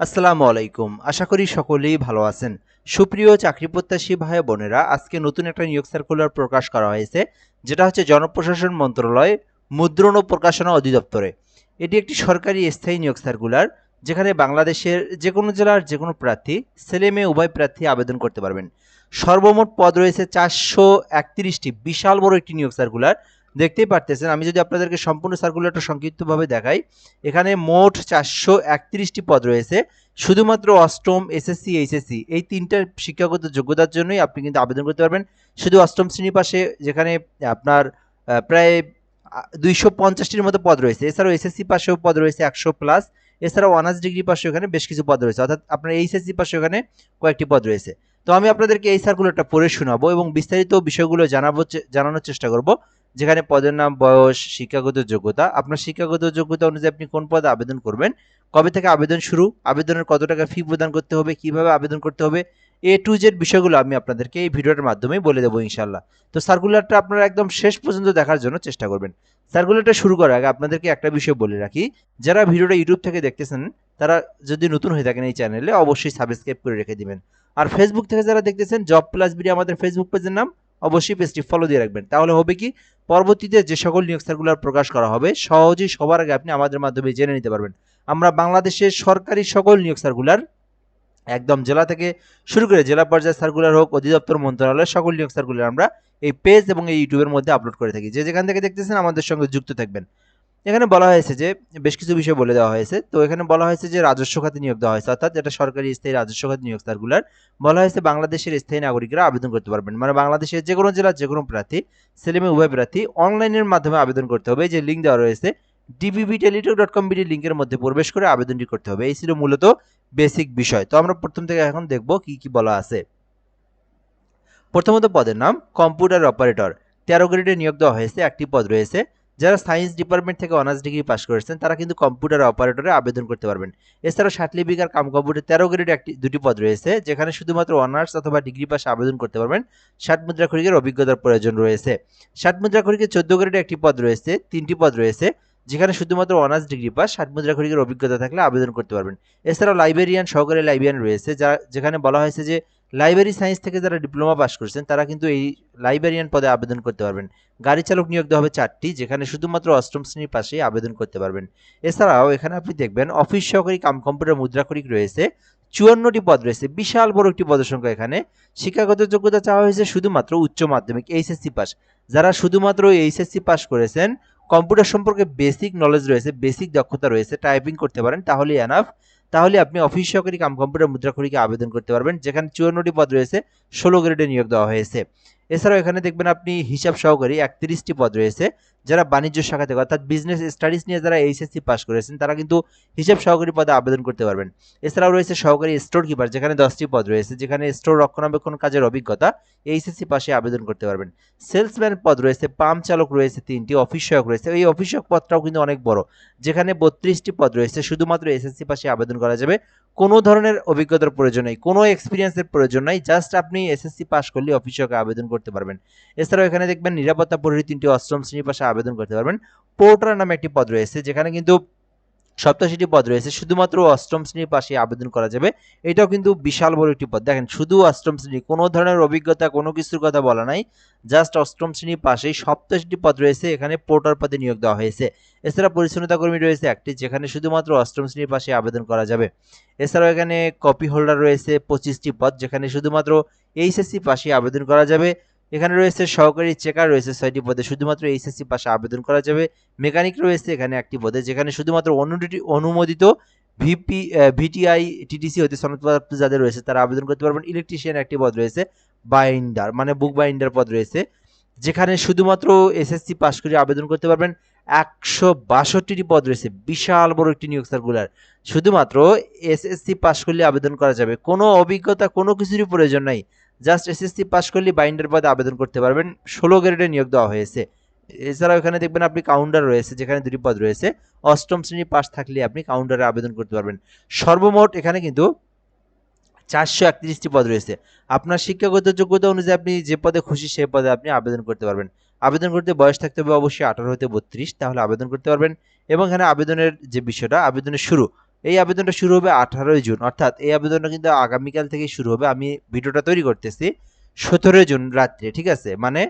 আসসালামু আলাইকুম। আশা করি সকলেই ভালো আছেন। সুপ্রিয় চাকরি প্রত্যাশী ভাই বোনেরা, আজকে নতুন একটা নিয়োগ সার্কুলার প্রকাশ করা হয়েছে, যেটা হচ্ছে জনপ্রশাসন মন্ত্রণালয় মুদ্রণ ও প্রকাশনা অধিদপ্তরে। এটি একটি সরকারি স্থায়ী নিয়োগ সার্কুলার, যেখানে বাংলাদেশের যে কোনো জেলার যে কোনো প্রার্থী, ছেলে মেয়ে উভয় প্রার্থী আবেদন করতে পারবেন। সর্বমোট পদ রয়েছে 431টি। বিশাল বড় একটি নিয়োগ সার্কুলার। দেখতেই পারতেছেন, আমি যদি আপনাদেরকে সম্পূর্ণ সার্কুলারটা সংক্ষিপ্তভাবে দেখাই, এখানে মোট 431টি পদ রয়েছে। শুধুমাত্র অষ্টম, এসএসসি, এইচএসসি এই তিনটা শিক্ষাগত যোগ্যতার জন্যই আপনি কিন্তু আবেদন করতে পারবেন। শুধু অষ্টম শ্রেণী পাশে, যেখানে আপনার প্রায় 250টির মতো পদ রয়েছে। এছাড়াও এসএসসি পাশেও পদ রয়েছে 100+। এছাড়াও অনার্স ডিগ্রি পাশে এখানে বেশ কিছু পদ রয়েছে, অর্থাৎ আপনার এইচএসসি পাশে এখানে কয়েকটি পদ রয়েছে। তো আমি আপনাদেরকে এই সার্কুলারটা পড়ে শোনাবো এবং বিস্তারিত বিষয়গুলো জানানোর চেষ্টা করব। যেখানে পদের নাম, বয়স, শিক্ষাগত যোগ্যতা, আপনার শিক্ষাগত যোগ্যতা অনুযায়ী আপনি কোন পদে আবেদন করবেন, কবে থেকে আবেদন শুরু, আবেদনের কত টাকা ফি প্রদান করতে হবে, কিভাবে আবেদন করতে হবে, এ টু জেড বিষয়গুলো আমি আপনাদেরকে এই ভিডিওর মাধ্যমে বলে দেবো ইনশাল্লাহ। তো সার্কুলারটা আপনারা একদম শেষ পর্যন্ত দেখার জন্য চেষ্টা করবেন। সার্কুলারটা শুরু করার আগে আপনাদেরকে একটা বিষয় বলে রাখি, যারা ভিডিওটা ইউটিউব থেকে দেখতেছেন তারা যদি নতুন হয়ে থাকেন এই চ্যানেলে অবশ্যই সাবস্ক্রাইব করে রেখে দিবেন। আর ফেসবুক থেকে যারা দেখতেছেন, জব প্লাস বিডি আমাদের ফেসবুক পেজের নাম, অবশ্যই পেজটি ফলো দিয়ে রাখবেন। তাহলে হবে কি, পরবর্তীতে যে সকল নিয়োগ সার্কুলার প্রকাশ করা হবে সহজেই সবার আগে আপনি আমাদের মাধ্যমে জেনে নিতে পারবেন। আমরা বাংলাদেশের সরকারি সকল নিয়োগ সার্কুলার, একদম জেলা থেকে শুরু করে জেলা পর্যায়ে সার্কুলার হোক, অধিদপ্তর, মন্ত্রণালয়ের সকল নিয়োগ সার্কুলার আমরা এই পেজ এবং এই ইউটিউবের মধ্যে আপলোড করে থাকি। যে যেখান থেকে দেখতেছেন আমাদের সঙ্গে যুক্ত থাকবেন। এখানে বলা হয়েছে যে বেশ কিছু বিষয় বলে দেওয়া হয়েছে। তো এখানে বলা হয়েছে যে রাজস্ব খাতে নিয়োগ দেওয়া হয়েছে, অর্থাৎ এটা সরকারি স্থায়ী রাজস্ব খাতে নিয়োগ সার্কুলার। বলা হয়েছে বাংলাদেশের স্থায়ী নাগরিকরা আবেদন করতে পারবেন, মানে বাংলাদেশের যে কোনো জেলার যে কোনো প্রার্থী, ছেলে মেয়ে উভয় প্রার্থী অনলাইনের মাধ্যমে আবেদন করতে হবে। যে লিঙ্ক দেওয়া রয়েছে dbbteletalk.com লিঙ্কের মধ্যে প্রবেশ করে আবেদনটি করতে হবে। এই ছিল মূলত বেসিক বিষয়। তো আমরা প্রথম থেকে এখন দেখব কি কি বলা আছে। প্রথমত পদের নাম কম্পিউটার অপারেটর। 13 গ্রেডে নিয়োগ দেওয়া হয়েছে, একটি পদ রয়েছে। যারা সায়েন্স ডিপার্টমেন্ট থেকে অনার্স ডিগ্রি পাস করেছেন তারা কিন্তু কম্পিউটার অপারেটরে আবেদন করতে পারবেন। এছাড়াও সার্টিফিকেট কাম কম্পিউটার 13 গ্রেডে দুটি পদ রয়েছে, যেখানে শুধুমাত্র অনার্স অথবা ডিগ্রি পাশে আবেদন করতে পারবেন। 60 মুদ্রাক্ষরিকের অভিজ্ঞতার প্রয়োজন রয়েছে। 60 মুদ্রাক্ষরিকের 14 গ্রেডে একটি পদ রয়েছে, তিনটি পদ রয়েছে, যেখানে শুধুমাত্র অনার্স ডিগ্রি পাস, 60 মুদ্রাক্ষরিকের অভিজ্ঞতা থাকলে আবেদন করতে পারবেন। এছাড়াও লাইব্রেরিয়ান, সহকারী লাইব্রেরিয়ান রয়েছে, যেখানে বলা হয়েছে যে লাইব্রেরি সায়েন্স থেকে যারা ডিপ্লোমা পাস করেছেন তারা কিন্তু এই লাইব্রেরিয়ান পদে আবেদন করতে পারবেন। গাড়ি চালক নিয়োগ দেওয়া হবে 4টি, যেখানে শুধুমাত্র অষ্টম শ্রেণীর পাশেই আবেদন করতে পারবেন। এছাড়াও এখানে আপনি দেখবেন অফিস সহকারী কাম কম্পিউটার মুদ্রাক্ষরিক রয়েছে, 54টি পদ রয়েছে, বিশাল বড় একটি পদের সংখ্যা। এখানে শিক্ষাগত যোগ্যতা চাওয়া হয়েছে শুধুমাত্র উচ্চ মাধ্যমিক, এইচএসসি পাস। যারা শুধুমাত্র এইচএসসি পাস করেছেন, কম্পিউটার সম্পর্কে বেসিক নলেজ রয়েছে, বেসিক দক্ষতা রয়েছে, টাইপিং করতে পারেন, তাহলেই এনাফ। তাহলে আপনি অফিস সহকারী কাম কম্পিউটার মুদ্রাক্ষরিকে আবেদন করতে পারবেন, যেখানে 54টি পদ রয়েছে, 16 গ্রেডে নিয়োগ দেওয়া হয়েছে। এছাড়াও এখানে দেখবেন আপনি হিসাব সহকারী, 31টি পদ রয়েছে। যারা বাণিজ্য শাখা থেকে অর্থাৎ বিজনেস স্টাডিজ নিয়ে যারা এইচএসসি পাস করেছেন তারা কিন্তু হিসাব সহকারী পদে আবেদন করতে পারবেন। এছাড়াও রয়েছে সহকারী স্টোর কিপার, যেখানে 10টি পদ রয়েছে, যেখানে স্টোর রক্ষণাবেক্ষণ কাজের অভিজ্ঞতা, এইচএসসি পাশে আবেদন করতে পারবেন। সেলসম্যান পদ রয়েছে, পাম্প চালক রয়েছে 3টি, অফিস সহায়ক রয়েছে। এই অফিস সহায়ক পদটাও কিন্তু অনেক বড়, যেখানে 32টি পদ রয়েছে, শুধুমাত্র এসএসসি পাশে আবেদন করা যাবে। কোনো ধরনের অভিজ্ঞতার প্রয়োজন নেই, কোনো এক্সপিরিয়েন্সের প্রয়োজন নাই, জাস্ট আপনি এসএসসি পাস করলে অফিস সহায়কে আবেদন করতে পারবেন। এছাড়াও এখানে দেখবেন নিরাপত্তা প্রহরী 3টি, অষ্টম শ্রেণীর পাশে আবেদন করতে পারবেন। পোর্টার নামে একটি পদ রয়েছে, যেখানে কিন্তু 87টি পদ রয়েছে, শুধুমাত্র অষ্টম শ্রেণীর পাশে আবেদন করা যাবে। এটাও কিন্তু বিশাল বড় একটি পদ। দেখেন, শুধু অষ্টম শ্রেণী, কোনো ধরনের অভিজ্ঞতা কোনো কিছুর কথা বলা নাই, জাস্ট অষ্টম শ্রেণীর পাশেই 87টি পদ রয়েছে, এখানে পোর্টার পদে নিয়োগ দেওয়া হয়েছে। এছাড়া পরিচ্ছন্নতা কর্মী রয়েছে একটি, যেখানে শুধুমাত্র অষ্টম শ্রেণীর পাশে আবেদন করা যাবে। এছাড়াও এখানে কপি হোল্ডার রয়েছে 25টি পদ, যেখানে শুধুমাত্র এইচএসসি পাশে আবেদন করা যাবে। এখানে রয়েছে সহকারী চেকার রয়েছে 6টি পদে, শুধুমাত্র এইচএসসি পাশে আবেদন করা যাবে। মেকানিক রয়েছে এখানে একটি পদে, যেখানে শুধুমাত্র অনুমোদিত ভিটিআই টিটিসি হতে সনদপ্রাপ্ত যাদের রয়েছে তারা আবেদন করতে পারবেন। ইলেকট্রিশিয়ান একটি পদ রয়েছে, বাইন্ডার মানে বুক বাইন্ডার পদ রয়েছে, যেখানে শুধুমাত্র এসএসসি পাস করে আবেদন করতে পারবেন। 162টি পদ রয়েছে, বিশাল বড় একটি নিয়োগ সার্কুলার। শুধুমাত্র এসএসসি পাস করলে আবেদন করা যাবে, কোনো অভিজ্ঞতা কোনো কিছুরই প্রয়োজন নাই, জাস্ট এসএসসি পাস করলে বাইন্ডার পদে আবেদন করতে পারবেন। 16 গ্রেডে নিয়োগ দেওয়া হয়েছে। এছাড়াও এখানে দেখবেন আপনি কাউন্টার রয়েছে, যেখানে 2টি পদ রয়েছে, অষ্টম শ্রেণী পাস থাকলে আপনি কাউন্টারে আবেদন করতে পারবেন। সর্বমোট এখানে কিন্তু 431টি পদ রয়েছে। আপনার শিক্ষাগত যোগ্যতা অনুযায়ী আপনি যে পদে খুশি সেই পদে আপনি আবেদন করতে পারবেন। আবেদন করতে বয়স থাকতে হবে অবশ্যই 18 হতে 32, তাহলে আবেদন করতে পারবেন। এবং এখানে আবেদনের যে বিষয়টা, আবেদনের শুরু এই আবেদনটা শুরু হবে 18 জুন, অর্থাৎ এই আবেদনটা কিন্তু আগামীকাল থেকে শুরু হবে। আমি ভিডিওটা তৈরি করতেছি 17 জুন রাত্রে, ঠিক আছে, মানে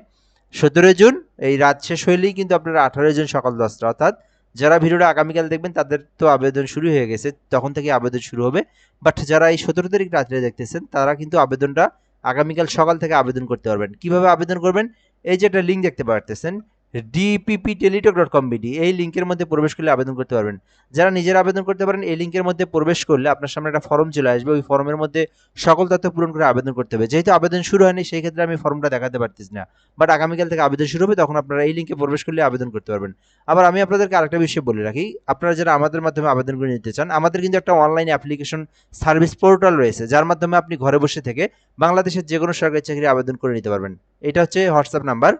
17 জুন এই রাত শেষ হইলেই কিন্তু আপনারা 18 জুন সকাল 10টা, অর্থাৎ যারা ভিডিওটা আগামীকাল দেখবেন তাদের তো আবেদন শুরু হয়ে গেছে, তখন থেকে আবেদন শুরু হবে। বাট যারা এই 17 তারিখ রাত্রে দেখতেছেন তারা কিন্তু আবেদনটা আগামীকাল সকাল থেকে আবেদন করতে পারবেন। কিভাবে আবেদন করবেন? এই যে একটা লিঙ্ক দেখতে পারতেছেন dppteletalk.com.bd, এই লিঙ্কের মধ্যে প্রবেশ করলে আবেদন করতে পারবেন। যারা নিজেরা আবেদন করতে পারেন এই লিঙ্কের মধ্যে প্রবেশ করলে আপনার সামনে একটা ফর্ম চলে আসবে, ওই ফর্মের মধ্যে সকল তথ্য পূরণ করে আবেদন করতে হবে। যেহেতু আবেদন শুরু হয়নি সেই ক্ষেত্রে আমি ফর্মটা দেখাতে পারতেছি না, বাট আগামীকাল থেকে আবেদন শুরু হবে, তখন আপনারা এই লিঙ্কে প্রবেশ করলে আবেদন করতে পারবেন। আবার আমি আপনাদেরকে আরেকটা বিষয় বলে রাখি, আপনারা যারা আমাদের মাধ্যমে আবেদন করে নিতে চান, আমাদের কিন্তু একটা অনলাইন অ্যাপ্লিকেশন সার্ভিস পোর্টাল রয়েছে, যার মাধ্যমে আপনি ঘরে বসে থেকে বাংলাদেশের যে কোনো সরকারি চাকরি আবেদন করে নিতে পারবেন। এটা হচ্ছে হোয়াটসঅ্যাপ নাম্বার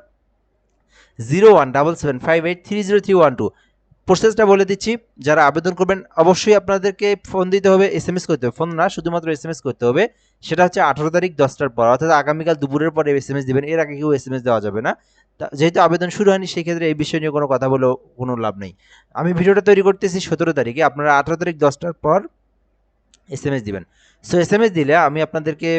017758303112। প্রসেসটা বলে দিচ্ছি, যারা আবেদন করবেন অবশ্যই আপনাদেরকে ফোন দিতে হবে, SMS করতে হবে, ফোন না শুধুমাত্র SMS করতে হবে। সেটা হচ্ছে 18 তারিখ 10টার পর, অর্থাৎ আগামীকাল দুপুরের পরে SMS দিবেন, এর আগে কেউ SMS দেওয়া যাবে না। যেহেতু আবেদন শুরু হয়নি সেই ক্ষেত্রে এই বিষয় নিয়ে কোনো কথা বলেও কোনো লাভ নেই। আমি ভিডিওটা তৈরি করতেছি 17 তারিখে, আপনারা 18 তারিখ 10টার পর SMS দিবেন। সো SMS দিলে আমি আপনাদেরকে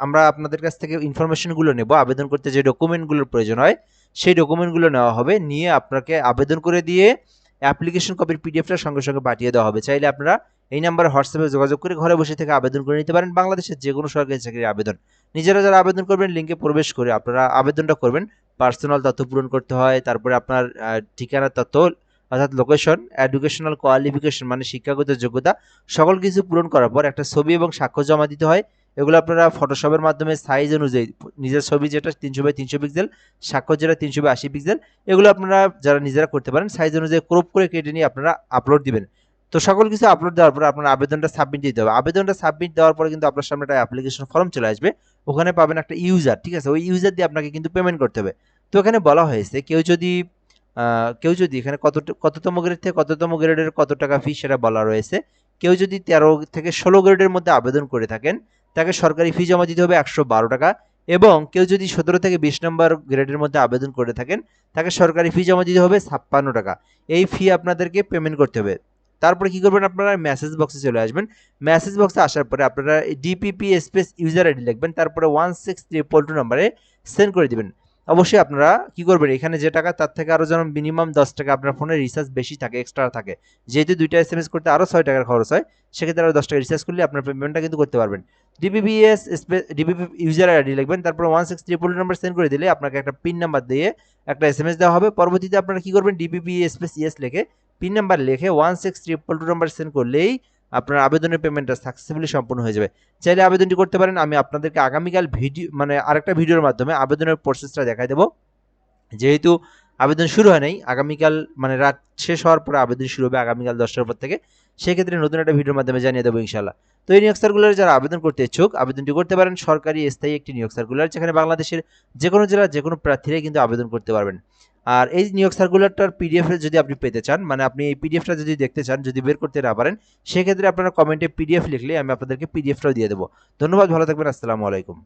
আমরা আপনাদের কাছ থেকে ইনফরমেশনগুলো নেব, আবেদন করতে যে ডকুমেন্টগুলোর প্রয়োজন হয় সেই ডকুমেন্টগুলো নেওয়া হবে, নিয়ে আপনাকে আবেদন করে দিয়ে অ্যাপ্লিকেশন কপির পিডিএফটা সঙ্গে সঙ্গে পাঠিয়ে দেওয়া হবে। চাইলে আপনারা এই নাম্বারে হোয়াটসঅ্যাপে যোগাযোগ করে ঘরে বসে থেকে আবেদন করে নিতে পারেন বাংলাদেশের যে কোনো সরকারি চাকরির আবেদন। নিজেরা যারা আবেদন করবেন লিঙ্কে প্রবেশ করে আপনারা আবেদনটা করবেন। পার্সোনাল তথ্য পূরণ করতে হয়, তারপরে আপনার ঠিকানার তথ্য অর্থাৎ লোকেশন, এডুকেশনাল কোয়ালিফিকেশন মানে শিক্ষাগত যোগ্যতা, সকল কিছু পূরণ করার পর একটা ছবি এবং স্বাক্ষর জমা দিতে হয়। এগুলো আপনারা ফটোশপের মাধ্যমে সাইজ অনুযায়ী নিজের ছবি যেটা 300x300 পিক্সেল, স্বাক্ষর যেটা 300x80 পিক্সেল, এগুলো আপনারা যারা নিজেরা করতে পারেন সাইজ অনুযায়ী ক্রপ করে কেটে নিয়ে আপনারা আপলোড দিবেন। তো সকল কিছু আপলোড দেওয়ার পর আপনার আবেদনটা সাবমিট দিতে হবে। আবেদনটা সাবমিট দেওয়ার পরে কিন্তু আপনার সামনে একটা অ্যাপ্লিকেশন ফর্ম চলে আসবে, ওখানে পাবেন একটা ইউজার, ঠিক আছে, ওই ইউজার দিয়ে আপনাকে কিন্তু পেমেন্ট করতে হবে। তো এখানে বলা হয়েছে কেউ যদি এখানে কততম গ্রেড থেকে কততম গ্রেডের কত টাকা ফি সেটা বলা রয়েছে। কেউ যদি 13 থেকে 16 গ্রেডের মধ্যে আবেদন করে থাকেন তাকে সরকারি ফি জমা দিতে হবে 112 টাকা, এবং কেউ যদি 17 থেকে 20 নম্বর গ্রেডের মধ্যে আবেদন করে থাকেন তাকে সরকারি ফি জমা দিতে হবে 56 টাকা। এই ফি আপনাদেরকে পেমেন্ট করতে হবে। তারপরে কি করবেন, আপনারা মেসেজ বক্সে চলে আসবেন। মেসেজ বক্সে আসার পরে আপনারা ডিপিপি স্পেস ইউজার আইডি লিখবেন, তারপরে 16322 নম্বরে সেন্ড করে দিবেন। অবশ্যই আপনারা কি করবেন, এখানে যে টাকা তার থেকে আরও যেন মিনিমাম 10 টাকা আপনার ফোনে রিচার্জ বেশি থাকে, এক্সট্রা থাকে, যেহেতু 2টা SMS করতে আরও 6 টাকার খরচ হয়, সেক্ষেত্রে আরও 10 টাকা রিচার্জ করলে আপনার পেমেন্টটা কিন্তু করতে পারবেন। ডিপিপি ইউজার আইডি লিখবেন, তারপর 16322 নাম্বার সেন্ড করে দিলে আপনাকে একটা পিন নাম্বার দিয়ে একটা SMS দেওয়া হবে। পরবর্তীতে আপনারা কি করবেন, ডিপিপি স্পেস ইয়েস লিখে পিন নাম্বার লিখে 16322 নাম্বার সেন্ড করলেই আপনার আবেদনের পেমেন্টটা সাকসেসফুলি সম্পূর্ণ হয়ে যাবে। চাইলে আবেদনটি করতে পারেন। আমি আপনাদেরকে আগামীকাল ভিডিও মানে আরেকটা ভিডিওর মাধ্যমে আবেদনের প্রসেসটা দেখাই দেবো। যেহেতু আবেদন শুরু হয় নাই, আগামীকাল মানে রাত শেষ হওয়ার পরে আবেদন শুরু হবে আগামীকাল 10টার পর থেকে, সেক্ষেত্রে নতুন একটা ভিডিওর মাধ্যমে জানিয়ে দেবো ইনশাল্লাহ। তো এই নিয়োগ সার্কুলারে যারা আবেদন করতে ইচ্ছুক আবেদনটি করতে পারেন। সরকারি স্থায়ী একটি নিয়োগ সার্কুলার, যেখানে বাংলাদেশের যে কোনো জেলার যে কোনো প্রার্থীরাই কিন্তু আবেদন করতে পারবেন। আর এই নিয়োগ সার্কুলারটার পিডিএফ যদি আপনি পেতে চান, মানে আপনি এই পিডিএফটা যদি দেখতে চান, যদি বের করতে না পারেন, সেক্ষেত্রে আপনারা কমেন্টে পিডিএফ লিখলে আমি আপনাদেরকে পিডিএফটাও দিয়ে দেবো। ধন্যবাদ, ভালো থাকবেন, আসসালামু আলাইকুম।